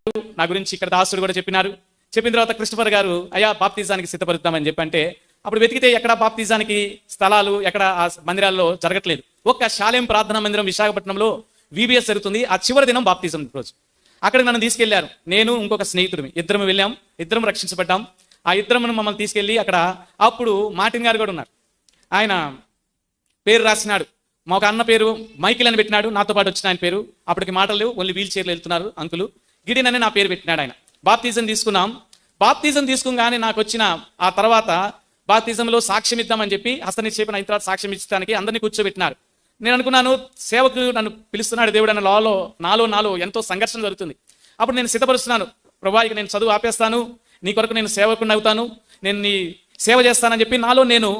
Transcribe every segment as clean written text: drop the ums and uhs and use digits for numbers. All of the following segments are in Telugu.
నా గురించి ఇక్కడ దాసుడు కూడా చెప్పినారు. చెప్పిన తర్వాత క్రిస్టఫర్ గారు అయ్యా బాప్తిజానికి సిద్ధపరుద్దామని చెప్పి అంటే అప్పుడు వెతికితే ఎక్కడ బాప్తిజానికి స్థలాలు ఎక్కడ ఆ మందిరాల్లో జరగట్లేదు. ఒక్క శాలేం ప్రార్థనా మందిరం విశాఖపట్నంలో VBS జరుగుతుంది. ఆ చివరి దినం బాప్తిజం రోజు అక్కడికి నన్ను తీసుకెళ్లారు. నేను ఇంకొక స్నేహితుడిని ఇద్దరం వెళ్ళాం. ఇద్దరం రక్షించబడ్డాం. ఆ ఇద్దరం మమ్మల్ని తీసుకెళ్లి అక్కడ అప్పుడు మార్టిన్ గారు కూడా ఉన్నారు. ఆయన పేరు రాసినాడు. మా ఒక అన్న పేరు మైకిల్ అని పెట్టినాడు. నాతో పాటు వచ్చిన ఆయన పేరు అప్పటికి మాటలు ఓన్లీ వీల్ చైర్లు వెళ్తున్నారు అంకులు. గిడిన్ అని నా పేరు పెట్టినాడు ఆయన. బాప్తిజం తీసుకున్నాం. బాప్తిజం తీసుకోగానే నాకు వచ్చిన ఆ తర్వాత బాప్తిజంలో సాక్ష్యం ఇద్దామని చెప్పి హస్తనిక్షేపణ అయిన తర్వాత సాక్ష్యం ఇచ్చడానికి అందరినీ కూర్చోబెట్టినారు. నేను అనుకున్నాను సేవకు నన్ను పిలుస్తున్నాడు దేవుడు అన్న నాలో ఎంతో సంఘర్షణ జరుగుతుంది. అప్పుడు నేను సిద్ధపరుస్తున్నాను. ప్రభా ఇక నేను చదువు ఆపేస్తాను, నీ కొరకు నేను సేవకుని అవుతాను, నేను నీ సేవ చేస్తానని చెప్పి నాలో నేను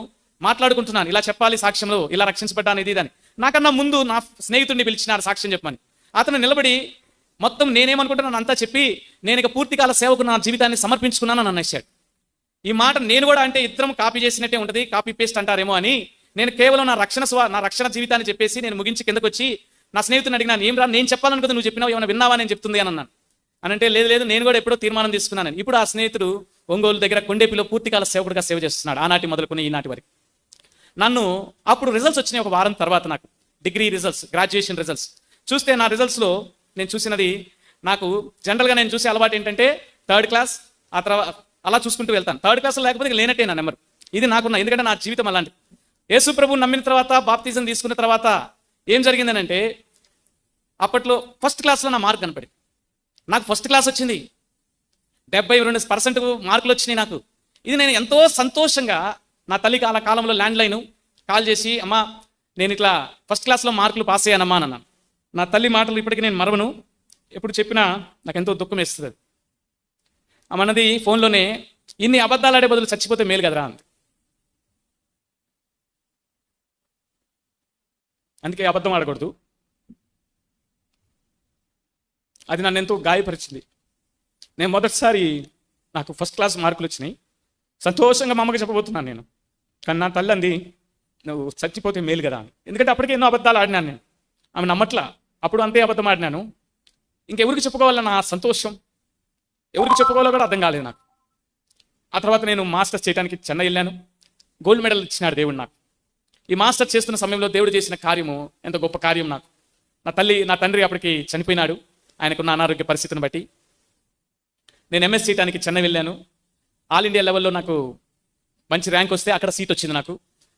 మాట్లాడుకుంటున్నాను. ఇలా చెప్పాలి సాక్ష్యంలో, ఇలా రక్షించబడ్డాను ఇది అని. నాకన్నా ముందు నా స్నేహితుడిని పిలిచినారు సాక్ష్యం చెప్పమని. అతను నిలబడి మొత్తం నేనేమనుకుంటున్నాను అంతా చెప్పి నేను ఇక పూర్తికాల సేవకు నా జీవితాన్ని సమర్పించుకున్నాను అని అన్నాడు. ఈ మాట నేను కూడా అంటే ఇద్దరం కాపీ చేసినట్టే ఉంటుంది, కాపీ పేస్ట్ అంటారేమో అని నేను కేవలం నా రక్షణ జీవితాన్ని చెప్పేసి నేను ముగించి కిందకు వచ్చి నా స్నేహితుని అడిగినాను, ఏం రా నేను చెప్పాలనుకుంటే నువ్వు చెప్పినావు, ఏమైనా విన్నావా నేను చెప్తుంది అని అన్నాను. అంటే లేదు నేను కూడా ఎప్పుడో తీర్మానం తీసుకున్నాను. ఇప్పుడు ఆ స్నేహితుడు ఒంగోలు దగ్గర కొండేపిలో పూర్తికాల సేవకుడిగా సేవ చేస్తున్నాడు. ఆనాటి మొదలుకొని ఈనాటి వరకు. నన్ను అప్పుడు రిజల్ట్స్ వచ్చినాయి ఒక వారం తర్వాత. నాకు డిగ్రీ రిజల్ట్స్, గ్రాడ్యుయేషన్ రిజల్ట్స్ చూస్తే నా రిజల్ట్స్లో నేను చూసినది, నాకు జనరల్గా నేను చూసే అలవాటు ఏంటంటే 3rd క్లాస్ ఆ తర్వాత అలా చూసుకుంటూ వెళ్తాను. 3rd క్లాస్లో లేకపోతే లేనట్టే నా నెంబర్. ఇది నాకున్న, ఎందుకంటే నా జీవితం అలాంటి. యేసు ప్రభువు నమ్మిన తర్వాత బాప్తిజం తీసుకున్న తర్వాత ఏం జరిగిందని అంటే అప్పట్లో 1st క్లాస్లో నా మార్క్ కనపడింది. నాకు 1st క్లాస్ వచ్చింది. 72% మార్కులు వచ్చినాయి నాకు. ఇది నేను ఎంతో సంతోషంగా నా తల్లికి ఆ కాలంలో ల్యాండ్ లైన్ కాల్ చేసి, అమ్మా నేను ఇట్లా 1st క్లాస్లో మార్కులు పాస్ అయ్యానమ్మా అని అన్నాను. నా తల్లి మాటలు ఇప్పటికీ నేను మరవను. ఎప్పుడు చెప్పినా నాకు ఎంతో దుఃఖం వేస్తుంది. అన్నది ఫోన్లోనే, ఇన్ని అబద్ధాలు ఆడే బదులు చచ్చిపోతే మేలు కదరా అంది. అందుకే అబద్ధం ఆడకూడదు. అది నన్ను ఎంతో గాయపరిచింది. నేను మొదటిసారి నాకు 1st క్లాస్ మార్కులు వచ్చినాయి. సంతోషంగా మా అమ్మకి చెప్పబోతున్నాను నేను. కానీ నా తల్లి అంది, నువ్వు చచ్చిపోతే మేలు కదా అని. ఎందుకంటే అప్పటికే ఎన్నో అబద్ధాలు ఆడినాను నేను. ఆమె నమ్మట్లా. అప్పుడు అంతే అబద్ధం ఆడినాను. ఇంకెవరికి చెప్పుకోవాలన్న నా సంతోషం, ఎవరికి చెప్పుకోవాలో కూడా అర్థం కాలేదు నాకు. ఆ తర్వాత నేను మాస్టర్స్ చేయడానికి చెన్నై వెళ్ళాను. గోల్డ్ మెడల్ ఇచ్చినాడు దేవుడు నాకు. ఈ మాస్టర్ చేస్తున్న సమయంలో దేవుడు చేసిన కార్యము ఎంత గొప్ప కార్యం నాకు. నా తండ్రి అప్పటికి చనిపోయినాడు ఆయనకున్న అనారోగ్య పరిస్థితిని బట్టి. నేను MS చేయడానికి చెన్నై వెళ్ళాను. ఆల్ ఇండియా లెవెల్లో నాకు మంచి ర్యాంక్ వస్తే అక్కడ సీట్ వచ్చింది నాకు.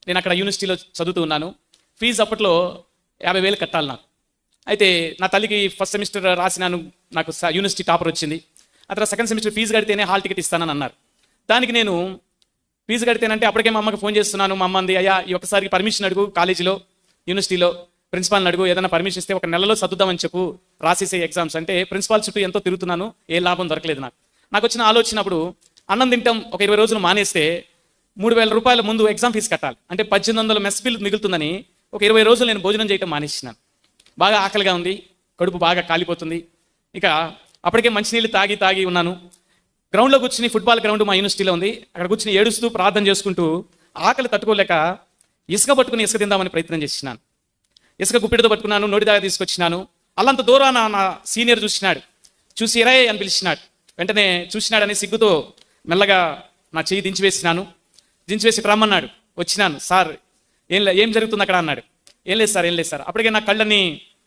నేను అక్కడ యూనివర్సిటీలో చదువుతూ ఉన్నాను. ఫీజు అప్పట్లో 50,000 కట్టాలి నాకు. అయితే నా తల్లికి 1st సెమిస్టర్ రాసినాను, నాకు యూనివర్సిటీ టాపర్ వచ్చింది. ఆ తర్వాత 2nd సెమిస్టర్ ఫీజు కడితేనే హాల్ టికెట్ ఇస్తానని అన్నారు. దానికి నేను ఫీజు కడితేనంటే అప్పటికే మా అమ్మకి ఫోన్ చేస్తున్నాను. మా అమ్మ అంది, అయ్యా ఈ ఒకసారి పర్మిషన్ అడుగు, కాలేజీలో యూనివర్సిటీలో ప్రిన్సిపాల్ని అడుగు, ఏదైనా పర్మిషన్ ఇస్తే 1 నెలలో చదువుదామని చెప్పు, రాసేసే ఎగ్జామ్స్ అంటే. ప్రిన్సిపాల్ చుట్టూ ఎంతో తిరుగుతున్నాను, ఏ లాభం దొరకలేదు నాకు వచ్చిన ఆలోచన అప్పుడు అన్నం తింటాం ఒక 20 రోజులు మానేస్తే 3,000 రూపాయల ముందు ఎగ్జామ్ ఫీజు కట్టాలి. అంటే 1,800 మెస్ బిల్ మిగులుతుందని ఒక 20 రోజులు నేను భోజనం చేయటం మానేసినాను. బాగా ఆకలిగా ఉంది, కడుపు బాగా కాలిపోతుంది. ఇక అప్పటికే మంచినీళ్ళు తాగి ఉన్నాను. గ్రౌండ్లో కూర్చుని, ఫుట్బాల్ గ్రౌండ్ మా యూనివర్సిటీలో ఉంది, అక్కడ కూర్చుని ఏడుస్తూ ప్రార్థన చేసుకుంటూ ఆకలి తట్టుకోలేక ఇసుక పట్టుకుని ఇసుక తిందామని ప్రయత్నం చేసినాను. ఇసుక గుప్పిడితో పట్టుకున్నాను, నోటి దాకా తీసుకొచ్చినాను. అల్లంత దూరాన నా సీనియర్ చూసినాడు. చూసి ఎరాయ్ అని పిలిచినాడు. వెంటనే చూసినాడని సిగ్గుతో మెల్లగా నా చెయ్యి దించివేసి రమ్మన్నాడు. వచ్చినాను. సార్ ఏం జరుగుతుంది అక్కడ అన్నాడు. ఏం లేదు సార్. అప్పటికే నా కళ్ళని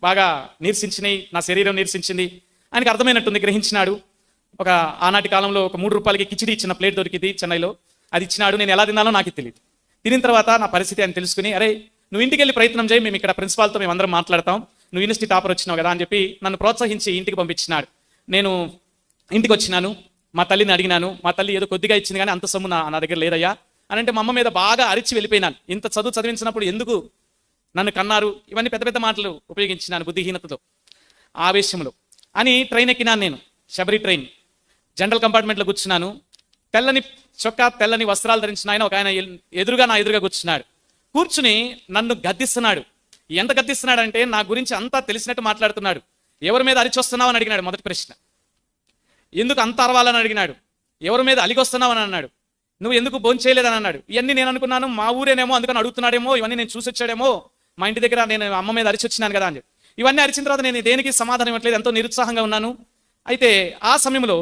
బాగా నీరసించినాయి, నా శరీరం నీరసించింది. ఆయనకి అర్థమైనట్టుంది, గ్రహించినాడు. ఆనాటి కాలంలో ఒక 3 రూపాయలకి కిచిడి ఇచ్చిన ప్లేట్ దొరికింది చెన్నైలో, అది ఇచ్చినాడు. నేను ఎలా తిన్నానో నాకు తెలియదు. తినిన తర్వాత నా పరిస్థితి అని తెలుసుకుని, అరే నువ్వు ఇంటికి వెళ్ళి ప్రయత్నం చేయి, మేము ఇక్కడ ప్రిన్సిపాల్తో మేము అందరం మాట్లాడతాం, నువ్వు యూనివర్సిటీ టాపర్ వచ్చినావు కదా అని చెప్పి నన్ను ప్రోత్సహించి ఇంటికి పంపించినాడు. నేను ఇంటికి వచ్చినాను. మా తల్లిని అడిగినాను. మా తల్లి ఏదో కొద్దిగా ఇచ్చింది కానీ అంత సొమ్ము నా దగ్గర లేదయ్యా అని అంటే మా అమ్మ మీద బాగా అరిచి వెళ్ళిపోయినాను. ఇంత చదివించినప్పుడు ఎందుకు నన్ను కన్నారు, ఇవన్నీ పెద్ద పెద్ద మాటలు ఉపయోగించినాను బుద్ధిహీనతతో, ఆవేశంలో. అని ట్రైన్ ఎక్కినాను నేను, శబరి ట్రైన్. జనరల్ కంపార్ట్మెంట్లో కూర్చున్నాను. తెల్లని చొక్కా, తెల్లని వస్త్రాలు ధరించిన ఆయన ఒక ఆయన నా ఎదురుగా కూర్చున్నాడు. కూర్చుని నన్ను గద్దిస్తున్నాడు. ఎంత గద్దిస్తున్నాడంటే నా గురించి అంతా తెలిసినట్టు మాట్లాడుతున్నాడు. ఎవరి మీద అరిచొస్తున్నావు అని అడిగినాడు. మొదటి ప్రశ్న. ఎందుకు అంత అరవాలని అడిగినాడు. ఎవరి మీద అలిగొస్తున్నావు అని అన్నాడు. నువ్వు ఎందుకు భోంచేయలేదని అన్నాడు. ఇవన్నీ నేను అనుకున్నాను మా ఊరేనేమో అందుకని అడుగుతున్నాడేమో, ఇవన్నీ నేను చూసి వచ్చాడేమో, మా ఇంటి దగ్గర నేను అమ్మ మీద అరిచి వచ్చినాను కదా అని చెప్పి. ఇవన్నీ అరిచిన తర్వాత నేను దేనికి సమాధానం ఇవ్వట్లేదు, ఎంతో నిరుత్సాహంగా ఉన్నాను. అయితే ఆ సమయంలో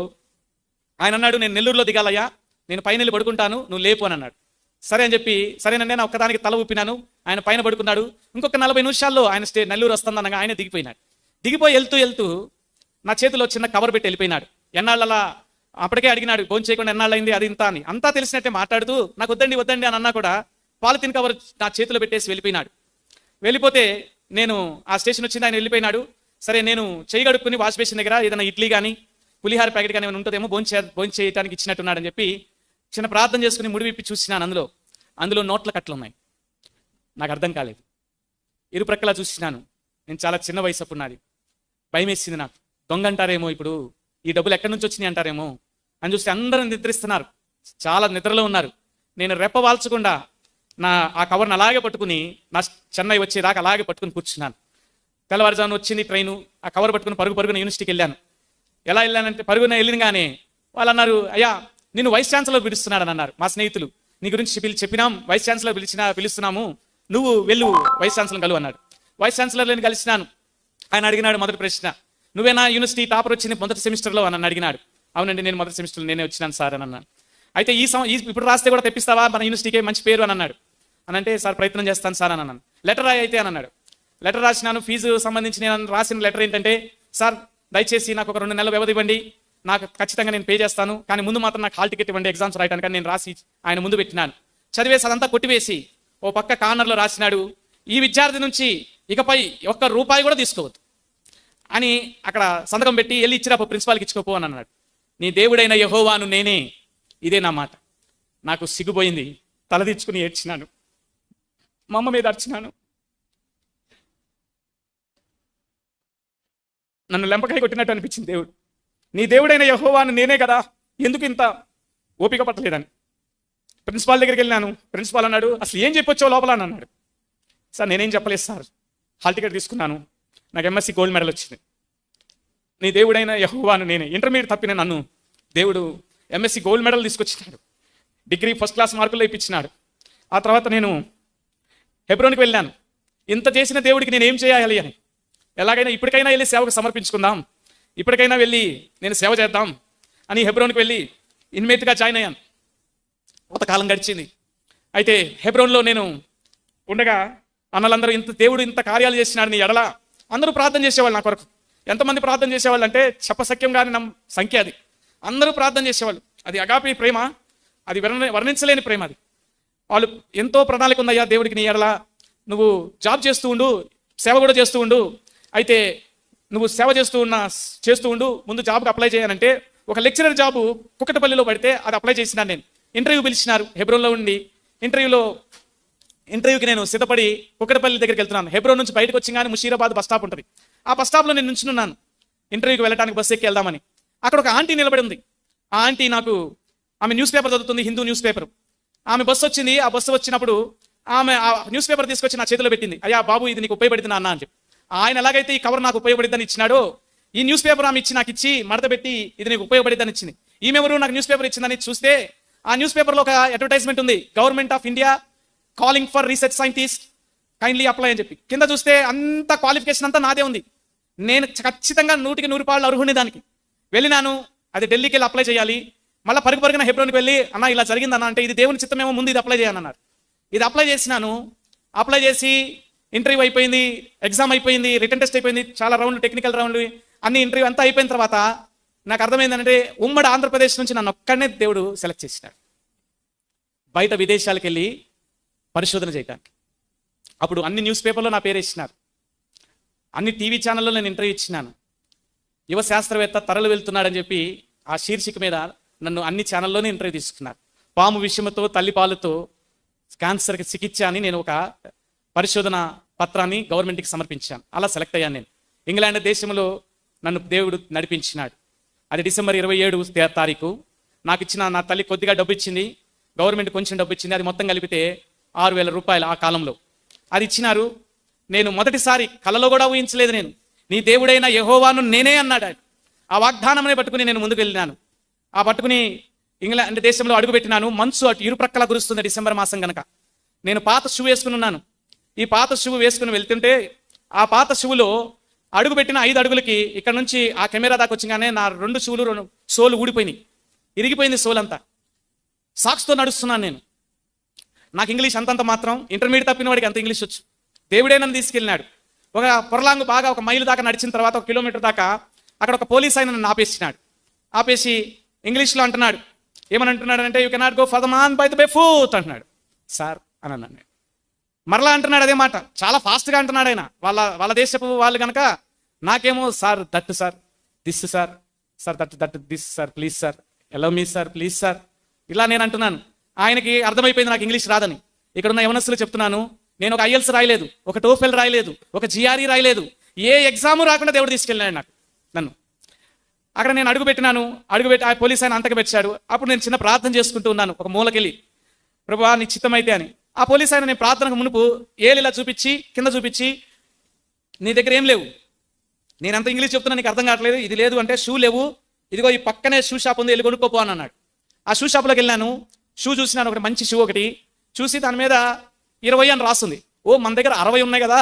ఆయన అన్నాడు, నేను నెల్లూరులో దిగాలయ్యా, నేను పైన వెళ్ళి పడుకుంటాను, నువ్వు లేపు అని అన్నాడు. సరే అని చెప్పి సరేనండి నేను ఒక్కదానికి తల ఊపినాను. ఆయన పైన పడుకున్నాడు. ఇంకొక 40 నిమిషాల్లో ఆయన నెల్లూరు వస్తుందనగా ఆయన దిగిపోయినాడు. దిగిపోయి వెళ్తూ నా చేతిలో చిన్న కవర్ పెట్టి వెళ్ళిపోయినాడు. ఎన్నాళ్ళలా అప్పటికే అడిగినాడు, భోజనం చేయకుండా ఎన్నాళ్ళైంది అది ఇంత అని. అంతా తెలిసినట్టే మాట్లాడుతూ నాకు వద్దండి అని అన్నా కూడా పాలిథిన్ కవర్ నా చేతిలో పెట్టేసి వెళ్ళిపోయినాడు. వెళ్ళిపోతే నేను ఆ స్టేషన్ వచ్చింది, ఆయన వెళ్ళిపోయినాడు. సరే నేను చేయి గడుక్కుని వాష్ బేసిన్ దగ్గర ఏదైనా ఇడ్లీ కానీ పులిహార ప్యాకెట్ కానీ ఏమైనా ఉంటుందేమో భోజనం చేయడానికి ఇచ్చినట్టున్నాడని చెప్పి చిన్న ప్రార్థన చేసుకుని ముడి విప్పి చూసినాను. అందులో నోట్ల కట్టలు ఉన్నాయి. నాకు అర్థం కాలేదు. ఇరుప్రక్కలా చూసినాను. నేను చాలా చిన్న వయసు అప్పుడు నాది. భయం వేసింది నాకు. దొంగ అంటారేమో, ఇప్పుడు ఈ డబ్బులు ఎక్కడి నుంచి వచ్చినాయి అంటారేమో అని చూస్తే అందరూ నిద్రిస్తున్నారు, చాలా నిద్రలో ఉన్నారు. నేను రెప్ప వాల్చకుండా ఆ కవర్ని అలాగే పట్టుకుని నా చెన్నై వచ్చేదాకా అలాగే పట్టుకుని కూర్చున్నాను. తెల్లవారుజామున వచ్చింది ట్రైను. ఆ కవర్ పట్టుకుని పరుగున యూనివర్సిటీకి వెళ్ళాను. ఎలా వెళ్ళానంటే పరుగున వెళ్ళినగానే వాళ్ళు అన్నారు, అయ్యా నిన్ను వైస్ ఛాన్సలర్ పిలుస్తున్నాడని అన్నారు. మా స్నేహితులు, నీ గురించి చెప్పినాం, వైస్ ఛాన్సలర్ పిలుస్తున్నాము, నువ్వు వెళ్ళు వైస్ ఛాన్సలర్ కలువు అన్నాడు. వైస్ ఛాన్సలర్ని కలిసినాను. ఆయన అడిగినాడు మొదటి ప్రశ్న, నువ్వేనా యూనివర్సిటీ టాపర్ వచ్చింది మొదటి సెమిస్టర్లో అని అడిగినాడు. అవునండి నేను మొదటి సెమిస్టర్లో నేనే వచ్చినాను సార్ అని అన్నాను. అయితే ఇప్పుడు రాస్తే కూడా తెప్పిస్తావా మన యూనివర్సిటీకి మంచి పేరు అని అన్నాడు. అని అంటే సార్ ప్రయత్నం చేస్తాను సార్ అని అన్నాను. లెటర్ రాయి అయితే అని అన్నాడు. లెటర్ రాసినాను. ఫీజు సంబంధించి నేను రాసిన లెటర్ ఏంటంటే, సార్ దయచేసి నాకు ఒక 2 నెలల వ్యవధి ఇవ్వండి, నాకు ఖచ్చితంగా నేను పే చేస్తాను, కానీ ముందు మాత్రం నాకు హాల్ టికెట్ ఇవ్వండి ఎగ్జామ్స్ రాయడానికి నేను రాసి ఆయన ముందు పెట్టినాను. చదివేసి అదంతా కొట్టివేసి ఓ పక్క కార్నర్లో రాసినాడు, ఈ విద్యార్థి నుంచి ఇకపై ₹1 కూడా తీసుకోవద్దు అని అక్కడ సంతకం పెట్టి వెళ్ళి ఇచ్చిరా ప్రిన్సిపాల్కి ఇచ్చుకోపో అని అన్నాడు. నీ దేవుడైన యెహోవాను నేనే, ఇదే నా మాట. నాకు సిగ్గుపోయింది. తలదించుకుని ఏడ్చినాను. మా అమ్మ మీద అర్చినాను. నన్ను లెంపకాయ కొట్టినట్టు అనిపించింది. దేవుడు, నీ దేవుడైన యెహోవాను నేనే కదా, ఎందుకు ఇంత ఓపిక పట్టలేదని ప్రిన్సిపాల్ దగ్గరికి వెళ్ళినాను. ప్రిన్సిపాల్ అన్నాడు, అసలు ఏం చెప్పొచ్చో లోపల అని అన్నాడు. సార్ నేనేం చెప్పలేదు సార్, హాల్ టికెట్ తీసుకున్నాను, నాకు ఎంఎస్సి గోల్డ్ మెడల్ వచ్చింది. నీ దేవుడైన యెహోవాను నేనే. ఇంటర్మీడియట్ తప్పిన నన్ను దేవుడు ఎంఎస్సి గోల్డ్ మెడల్ తీసుకొచ్చినాడు, డిగ్రీ ఫస్ట్ క్లాస్ మార్కుల్లో ఇప్పించినాడు. ఆ తర్వాత నేను హెబ్రోన్కి వెళ్ళాను. ఇంత చేసిన దేవుడికి నేను ఏం చేయాలి అని, ఎలాగైనా ఇప్పటికైనా వెళ్ళి సేవకు సమర్పించుకుందాం, ఇప్పటికైనా వెళ్ళి నేను సేవ చేద్దాం అని హెబ్రోన్కి వెళ్ళి ఇన్మేట్గా జాయిన్ అయ్యాను. కొంతకాలం గడిచింది. అయితే హెబ్రోన్లో నేను ఉండగా అన్నలందరూ దేవుడు ఇంత కార్యాలు చేసినాడు నీ ఎడల అందరూ ప్రార్థన చేసేవాళ్ళు నా కొరకు. ఎంతమంది ప్రార్థన చేసేవాళ్ళు అంటే చెప్పసఖ్యం కాని సంఖ్య. అది అందరూ ప్రార్థన చేసేవాళ్ళు. అది అగాపి ప్రేమ, అది వర్ణించలేని ప్రేమ. అది వాళ్ళు ఎంతో ప్రణాళిక ఉందయ్యా దేవుడికి నీ ఎడల, నువ్వు జాబ్ చేస్తూ ఉండు, సేవ కూడా చేస్తూ ఉండు, అయితే నువ్వు సేవ చేస్తూ ఉండు, ముందు జాబ్కి అప్లై చేయాలంటే ఒక లెక్చరర్ జాబు కుక్కటపల్లిలో పడితే అది అప్లై చేసినాను. నేను ఇంటర్వ్యూ పిలిచినారు హెబ్రోన్లో ఉండి. ఇంటర్వ్యూకి నేను సిద్ధపడి కుక్కటపల్లి దగ్గరికి వెళ్తున్నాను. హెబ్రోన్ నుంచి బయటకు వచ్చింగానే ముషీరాబాద్ బస్ స్టాప్ ఉంటుంది. ఆ బస్ స్టాప్లో నేను నుంచున్నాను ఇంటర్వ్యూకి వెళ్ళడానికి, బస్సు ఎక్కి వెళ్దామని. అక్కడ ఒక ఆంటీ నిలబడి ఉంది. ఆ ఆంటీ ఆమె న్యూస్ పేపర్ చదువుతుంది, హిందూ న్యూస్ పేపర్. ఆమె బస్సు వచ్చింది. ఆ బస్సు వచ్చినప్పుడు ఆమె ఆ న్యూస్ పేపర్ తీసుకొచ్చి నా చేతిలో పెట్టింది. అయ్యా బాబు ఇది నీకు ఉపయోగపడుతుంది అన్న అని చెప్పి. ఆయన ఎలాగైతే ఈ కవర్ నాకు ఉపయోగపడిద్దని ఇచ్చినాడో, ఈ న్యూస్ పేపర్ ఆమె నాకు ఇచ్చి మడత పెట్టి ఇది నీకు ఉపయోగపడిద్దని ఇచ్చింది. ఈమెవరు నాకు న్యూస్ పేపర్ ఇచ్చిందని చూస్తే ఆ న్యూస్ పేపర్లో ఒక అడ్వర్టైజ్మెంట్ ఉంది, government of India calling for research scientist kindly apply అని చెప్పి. కింద చూస్తే అంత క్వాలిఫికేషన్ అంతా నాదే ఉంది. నేను ఖచ్చితంగా 100కి 100 అర్హుని దానికి. వెళ్ళినాను. అది ఢిల్లీకి వెళ్ళి అప్లై చేయాలి. మళ్ళీ పరుగున హెబ్రోన్కి వెళ్ళి అన్న ఇలా జరిగిందన్న అంటే ఇది దేవుని చిత్తమేమో, ముందు ఇది అప్లై చేయాలన్నారు. ఇది అప్లై చేసినాను. అప్లై చేసి ఇంటర్వ్యూ అయిపోయింది, ఎగ్జామ్ అయిపోయింది, రిటర్న్ టెస్ట్ అయిపోయింది, చాలా రౌండ్లు, టెక్నికల్ రౌండ్లు, అన్ని ఇంటర్వ్యూ అంతా అయిపోయిన తర్వాత నాకు అర్థమైందంటే ఉమ్మడి ఆంధ్రప్రదేశ్ నుంచి నన్ను ఒక్కడనే దేవుడు సెలెక్ట్ చేసినాడు బయట విదేశాలకు వెళ్ళి పరిశోధన చేయడానికి. అప్పుడు అన్ని న్యూస్ పేపర్లో నా పేరు ఇచ్చినారు, అన్ని టీవీ ఛానల్లో నేను ఇంటర్వ్యూ ఇచ్చినాను. యువ శాస్త్రవేత్త తరలి వెళ్తున్నాడని చెప్పి ఆ శీర్షిక మీద నన్ను అన్ని ఛానల్లోనే ఇంటర్వ్యూ తీసుకున్నారు. పాము విషయంతో తల్లిపాలతో క్యాన్సర్కి చికిత్స అని నేను ఒక పరిశోధన పత్రాన్ని గవర్నమెంట్కి సమర్పించాను. అలా సెలెక్ట్ అయ్యాను నేను. ఇంగ్లాండ్ దేశంలో నన్ను దేవుడు నడిపించినాడు. అది డిసెంబర్ 27 తారీఖు. నాకు ఇచ్చిన నా తల్లి కొద్దిగా డబ్బు ఇచ్చింది, గవర్నమెంట్ కొంచెం డబ్బు ఇచ్చింది. అది మొత్తం కలిపితే ₹6,000 ఆ కాలంలో అది ఇచ్చినారు. నేను మొదటిసారి కలలో కూడా ఊహించలేదు. నేను నీ దేవుడైన యెహోవాను నేనే అన్నాడు. ఆ వాగ్దానమే పట్టుకుని నేను ముందుకు వెళ్ళినాను. ఆ పట్టుకుని ఇంగ్లాండ్ దేశంలో అడుగుపెట్టినాను. మంచు అటు ఇరుప్రక్కల కురుస్తుంది డిసెంబర్ మాసం కనుక. నేను పాత షూ వేసుకుని ఉన్నాను. ఈ పాత షూ వేసుకుని వెళ్తుంటే ఆ పాత షూలో అడుగు పెట్టిన 5 అడుగులకి ఇక్కడ నుంచి ఆ కెమెరా దాకా వచ్చిగానే నా 2 సోలు ఊడిపోయినాయి, ఇరిగిపోయింది సోలంతా. సాక్స్తో నడుస్తున్నాను నేను. నాకు ఇంగ్లీష్ అంతంత మాత్రం, ఇంటర్మీడియట్ తప్పిన వాడికి అంత ఇంగ్లీష్ వచ్చు. దేవుడే నన్ను తీసుకెళ్ళినాడు. ఒక పొరలాంగు బాగా 1 మైలు దాకా నడిచిన తర్వాత 1 కిలోమీటర్ దాకా అక్కడ ఒక పోలీస్ ఆయన నన్ను ఆపేసినాడు. ఆపేసి ఇంగ్లీష్లో అంటున్నాడు. ఏమని అంటున్నాడు అంటే, you cannot go for the man by the bay foot అంటున్నాడు. సార్ అని అన్నాను. మరలా అంటున్నాడు అదే మాట, చాలా ఫాస్ట్గా అంటున్నాడు ఆయన. వాళ్ళ దేశపు వాళ్ళు కనుక. నాకేమో sir that sir, this sir, sir that this sir, please sir, allow me sir, please sir, ఇలా నేను అంటున్నాను. ఆయనకి అర్థమైపోయింది నాకు ఇంగ్లీష్ రాదని. ఇక్కడ ఉన్న యవనస్తులు చెప్తున్నాను, నేను ఒక ఐఎల్స్ రాయలేదు, ఒక టోఫెల్ రాయలేదు, ఒక జిఆర్ఈ రాయలేదు, ఏ ఎగ్జాము రాకుండా దేవుడు తీసుకెళ్ళినాడు నన్ను. అక్కడ నేను అడుగుపెట్టినాను. అడుగుపెట్టి ఆ పోలీస్ ఆయన అంతకు పెట్టాడు. అప్పుడు నేను చిన్న ప్రార్థన చేసుకుంటూ ఉన్నాను ఒక మూలకెళ్ళి, ప్రభువా నీ చిత్తమైతే అని. ఆ పోలీస్ ఆయన నేను ప్రార్థనకు మునుపు ఏలు ఇలా చూపించి, కింద చూపించి, నీ దగ్గర ఏం లేవు, నేను అంత ఇంగ్లీష్ చెప్తున్నా నీకు అర్థం కావట్లేదు, ఇది లేదు అంటే షూ లేవు, ఇదిగో ఈ పక్కనే షూ షాప్ ఉంది, వెళ్ళి కొనుక్కోపో అని అన్నాడు. ఆ షూ షాప్లోకి వెళ్ళాను. షూ చూసినాను, ఒకటి మంచి షూ ఒకటి చూసి దాని మీద 20 అని రాస్తుంది. ఓ మన దగ్గర 60 ఉన్నాయి కదా,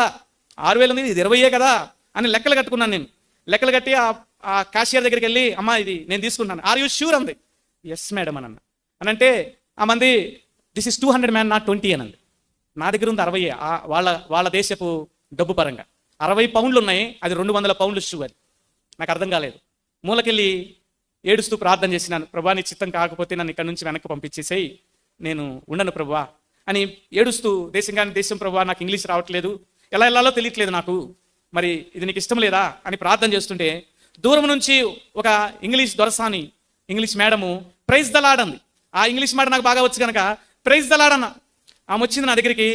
6000 ఉంది, ఇది 20 కదా అని లెక్కలు కట్టుకున్నాను నేను. లెక్కలు కట్టి ఆ క్యాషియర్ దగ్గరికి వెళ్ళి, అమ్మా ఇది నేను తీసుకుంటాను, ఆర్ యూ ష్యూర్ అంది. ఎస్ మేడం అని అంటే ఆ మంది దిస్ ఇస్ 200 మ్యాన్, నాట్ 20 అనండి. నా దగ్గర ఉంది 60. వాళ్ళ దేశపు డబ్బు పరంగా 60 పౌండ్లు ఉన్నాయి, అది 200 పౌండ్లు షూ. అది నాకు అర్థం కాలేదు. మూలకెళ్ళి ఏడుస్తూ ప్రార్థన చేసినాను, ప్రభా నీ చిత్తం కాకపోతే నన్ను ఇక్కడ నుంచి వెనక్కి పంపించేసేయి, నేను ఉండను ప్రభువా అని ఏడుస్తూ, దేశం ప్రభువా నాకు ఇంగ్లీష్ రావట్లేదు, ఎలా వెళ్ళాలో తెలియట్లేదు నాకు, మరి ఇది నీకు ఇష్టం లేదా అని ప్రార్థన చేస్తుంటే దూరం నుంచి ఒక ఇంగ్లీష్ దొరసాని, English madam praise the lord అంది. ఆ ఇంగ్లీష్ మాట నాకు బాగా వచ్చు కనుక ప్రైజ్ ద లార్డ్ అన్న. ఆమె వచ్చింది నా దగ్గరికి,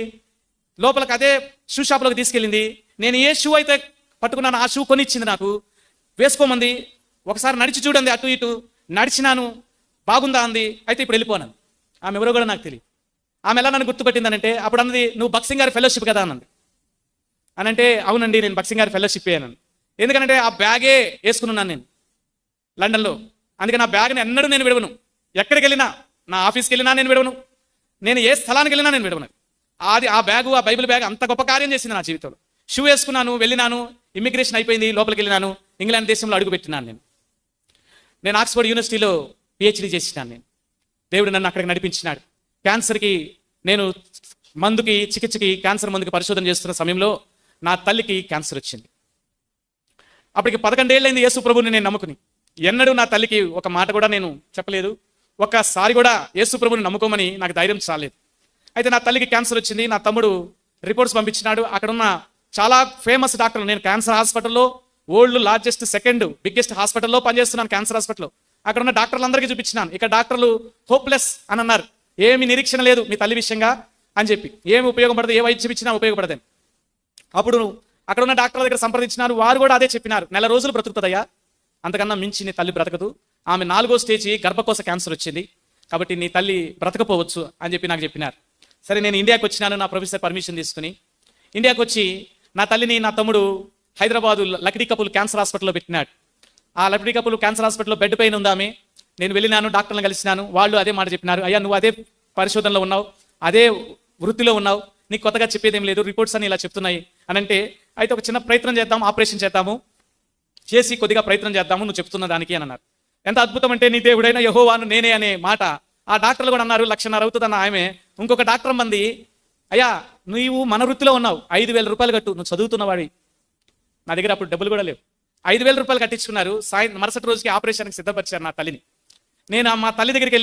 లోపలికి అదే షూ షాప్లోకి తీసుకెళ్ళింది. నేను ఏ షూ అయితే పట్టుకున్నాను ఆ షూ కొనిచ్చింది నాకు, వేసుకోమంది. ఒకసారి నడిచి చూడండి, అటు ఇటు నడిచినాను, బాగుందా అంది. అయితే ఇప్పుడు వెళ్ళిపోనాను. ఆమె ఎవరో కూడా నాకు తెలియదు. ఆమె ఎలా నన్ను గుర్తుపెట్టిందనంటే, అప్పుడు అన్నది నువ్వు బక్సింగ్ గారి ఫెలోషిప్ కదా అన్నది. అనంటే అవునండి నేను బక్సింగ్ గారి ఫెలోషిప్ అయ్యాను. ఎందుకంటే ఆ బ్యాగే వేసుకున్నాను నేను లండన్లో. అందుకని ఆ బ్యాగ్ని ఎన్నడూ నేను విడవను. ఎక్కడికి వెళ్ళినా, నా ఆఫీస్కి వెళ్ళినా నేను విడవను, నేను ఏ స్థలానికి వెళ్ళినా నేను విడవను. ఆ బ్యాగు, ఆ బైబిల్ బ్యాగ్ అంత గొప్ప కార్యం చేసింది నా జీవితంలో. షూ వేసుకున్నాను, వెళ్ళినాను, ఇమ్మిగ్రేషన్ అయిపోయింది, లోపలికి వెళ్ళినాను, ఇంగ్లాండ్ దేశంలో అడుగుపెట్టినాను. నేను ఆక్స్ఫర్డ్ యూనివర్సిటీలో పిహెచ్డీ చేసినాను. దేవుడు నన్ను అక్కడికి నడిపించినాడు. క్యాన్సర్కి నేను చికిత్సకి క్యాన్సర్ మందుకి పరిశోధన చేస్తున్న సమయంలో నా తల్లికి క్యాన్సర్ వచ్చింది. అప్పటికి 11 ఏళ్ళైంది యేసు ప్రభుని నేను నమ్ముకుని. ఎన్నడూ నా తల్లికి ఒక మాట కూడా నేను చెప్పలేదు. ఒక్కసారి కూడా యేసు ప్రభుని నమ్ముకోమని నాకు ధైర్యం చాలేదు. అయితే నా తల్లికి క్యాన్సర్ వచ్చింది. నా తమ్ముడు రిపోర్ట్స్ పంపించినాడు. అక్కడున్న చాలా ఫేమస్ డాక్టర్లు, నేను క్యాన్సర్ హాస్పిటల్లో వరల్డ్ లార్జెస్ట్ సెకండ్ బిగ్గెస్ట్ హాస్పిటల్లో పనిచేస్తున్నాను, క్యాన్సర్ హాస్పిటల్లో. అక్కడ ఉన్న డాక్టర్లందరికీ చూపించినాను. ఇక డాక్టర్లు హోప్లెస్ అని అన్నారు, ఏమి నిరీక్షణ లేదు మీ తల్లి విషయంగా అని చెప్పి, ఏమి ఉపయోగపడదు, ఏ వైద్యం ఇచ్చినా ఉపయోగపడదని. అప్పుడు అక్కడ ఉన్న డాక్టర్ల దగ్గర సంప్రదించినారు. వారు కూడా అదే చెప్పినారు, 1 నెల రోజులు బ్రతుకుతుందయ్యా, అంతకన్నా మించి నీ తల్లి బ్రతకదు, ఆమె 4వ స్టేజ్ గర్భకోశ క్యాన్సర్ వచ్చింది, కాబట్టి నీ తల్లి బ్రతకపోవచ్చు అని చెప్పి నాకు చెప్పినారు. సరే నేను ఇండియాకి వచ్చినాను, నా ప్రొఫెసర్ పర్మిషన్ తీసుకుని ఇండియాకి వచ్చి నా తల్లిని నా తమ్ముడు హైదరాబాదు లక్డీ కపుల్ క్యాన్సర్ హాస్పిటల్లో పెట్టినాడు. ఆ లక్డీ కపుల్ క్యాన్సర్ హాస్పిటల్లో బెడ్ పైన ఉందామె. నేను వెళ్ళినాను, డాక్టర్లను కలిసినాను. వాళ్ళు అదే మాట చెప్పినారు, అయ్యా నువ్వు అదే పరిశోధనలో ఉన్నావు, అదే వృత్తిలో ఉన్నావు, నీకు కొత్తగా చెప్పేదేం లేదు, రిపోర్ట్స్ అని ఇలా చెప్తున్నాయి అని అంటే, అయితే ఒక చిన్న ప్రయత్నం చేద్దాం, ఆపరేషన్ చేద్దాము, చేసి కొద్దిగా ప్రయత్నం చేద్దాము నువ్వు చెప్తున్న దానికి అని అన్నారు. ఎంత అద్భుతం అంటే, నీ దేవుడైన యెహోవాను నేనే అనే మాట ఆ డాక్టర్లు కూడా అన్నారు. 1,50,000 అవుతుందన్న ఆమె. ఇంకొక డాక్టర్ మంది, అయ్యా నువ్వు మన వృత్తిలో ఉన్నావు, 5,000 రూపాయలు కట్టు, నువ్వు చదువుతున్నవాడి. నా దగ్గర అప్పుడు డబ్బులు కూడా లేవు. 5,000 రూపాయలు కట్టించుకున్నారు. మరుసటి రోజుకి ఆపరేషన్కి సిద్ధపరిచారు నా తల్లిని. నేను మా తల్లి దగ్గరికి వెళ్ళి